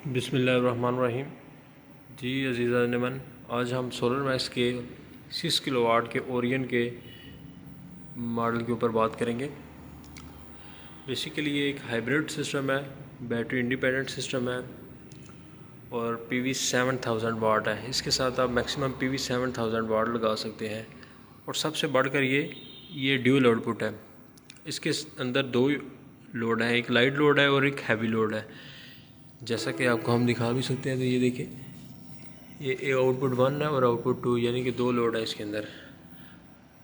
बिस्मिल्लाहिर्रहमानिर्रहीम। जी अज़ीज़ा नमन, आज हम सोलर मैक्स के 6 किलोवाट के ओरियन के मॉडल के ऊपर बात करेंगे। बेसिकली ये एक हाइब्रिड सिस्टम है, बैटरी इंडिपेंडेंट सिस्टम है और PV 7000 वाट है। इसके साथ आप मैक्सिमम PV 7000 वाट लगा सकते हैं और सबसे बढ़कर ये ड्यूल आउटपुट है। इसके अंदर दो लोड हैं, एक लाइट लोड है और एक हैवी लोड है। जैसा कि आपको हम दिखा भी सकते हैं, तो ये देखिए, ये आउटपुट 1 है और आउटपुट 2, यानी कि दो लोड है इसके अंदर।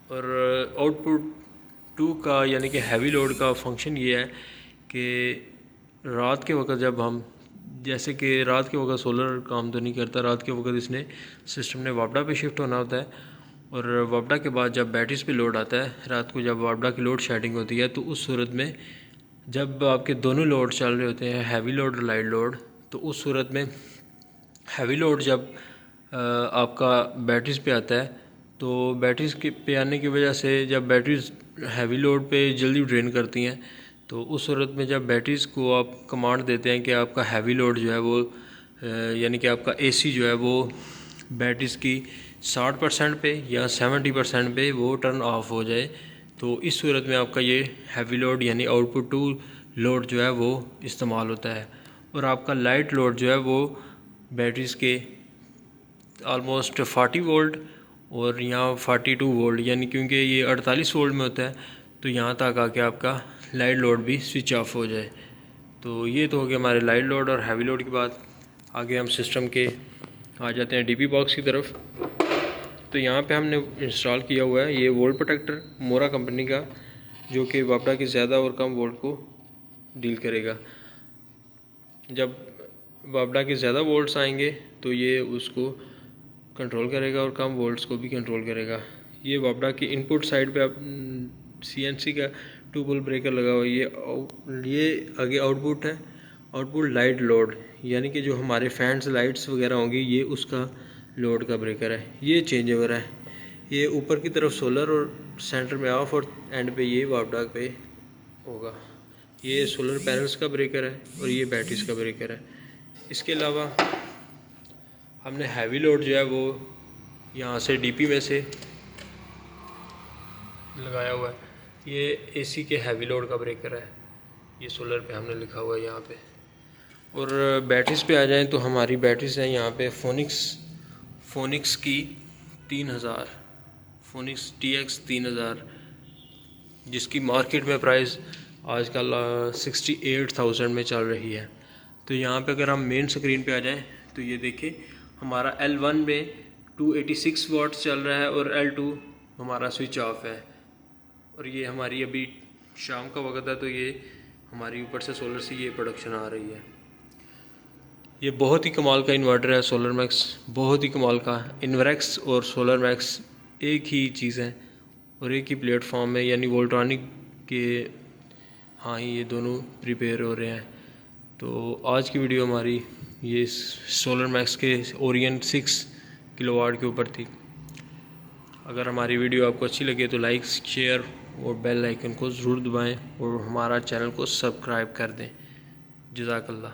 और आउटपुट 2 का यानी कि हैवी लोड का फंक्शन ये है कि रात के वक्त जब हम, जैसे कि रात के वक्त सोलर काम तो नहीं करता, रात के वक्त इसने सिस्टम ने वापडा पे शिफ्ट होना होता है और वापडा के बाद जब बैटरीज पे लोड आता है, रात को जब वापडा की लोड शेडिंग होती है, तो उस सूरत में जब आपके दोनों लोड चल रहे होते हैं, हैवी लोड और लाइट लोड, तो उस सूरत में हैवी लोड जब आपका बैटरीज पे आता है, तो बैटरीज के पे आने की वजह से जब बैटरीज हैवी लोड पे जल्दी ड्रेन करती हैं, तो उस सूरत में जब बैटरीज़ को आप कमांड देते हैं कि आपका हैवी लोड जो है वो यानी कि आपका AC जो है वो बैटरीज़ की 60% पे या 70% पे वो टर्न ऑफ हो जाए, तो इस सूरत में आपका ये हैवी लोड यानी आउटपुट 2 लोड जो है वो इस्तेमाल होता है। और आपका लाइट लोड जो है वो बैटरीज़ के ऑलमोस्ट 40 वोल्ट और यहाँ 42 वोल्ट, यानी क्योंकि ये 48 वोल्ट में होता है, तो यहाँ तक आके आपका लाइट लोड भी स्विच ऑफ हो जाए। तो ये तो हो गया हमारे लाइट लोड और हैवी लोड की बात। आगे हम सिस्टम के आ जाते हैं DP बॉक्स की तरफ। तो यहाँ पे हमने इंस्टॉल किया हुआ है ये वोल्ट प्रोटेक्टर मोरा कंपनी का, जो कि वापडा की ज़्यादा और कम वोल्ट को डील करेगा। जब वापडा के ज़्यादा वोल्ट्स आएंगे तो ये उसको कंट्रोल करेगा और कम वोल्ट्स को भी कंट्रोल करेगा। ये वापडा की इनपुट साइड पे आप CNC का 2 पोल ब्रेकर लगा हुआ है। ये आगे आउटपुट है, आउटपुट लाइट लोड, यानी कि जो हमारे फैंस लाइट्स वगैरह होंगी, ये उसका लोड का ब्रेकर है। ये चेंज ओवर है, ये ऊपर की तरफ सोलर और सेंटर में ऑफ और एंड पे ये वापडा पे होगा। ये सोलर पैनल्स का ब्रेकर है और ये बैटरीज का ब्रेकर है। इसके अलावा हमने हैवी लोड जो है वो यहाँ से DP में से लगाया हुआ है। ये AC के हैवी लोड का ब्रेकर है, ये सोलर पे हमने लिखा हुआ है यहाँ पे। और बैटरीज पे आ जाएं तो हमारी बैटरीज हैं यहाँ पे फोनिक्स की 3000, फोनिक्स TX 3000, जिसकी मार्केट में प्राइस आजकल 68,000 में चल रही है। तो यहाँ पे अगर हम मेन स्क्रीन पे आ जाएं तो ये देखिए, हमारा L1 में 286 वाट चल रहा है और L2 हमारा स्विच ऑफ है। और ये हमारी अभी शाम का वक्त है, तो ये हमारी ऊपर से सोलर से ये प्रोडक्शन आ रही है। ये बहुत ही कमाल का इन्वर्टर है सोलर मैक्स, बहुत ही कमाल का। इन्वरेक्स और सोलर मैक्स एक ही चीज़ है और एक ही प्लेटफॉर्म है, यानी वोल्ट्रॉनिक के हाँ ही ये दोनों प्रिपेयर हो रहे हैं। तो आज की वीडियो हमारी ये सोलर मैक्स के ओरियन 6 किलोवाट के ऊपर थी। अगर हमारी वीडियो आपको अच्छी लगे तो लाइक, शेयर और बेल आइकन को ज़रूर दबाएं और हमारा चैनल को सब्सक्राइब कर दें। जज़ाकल्लाह।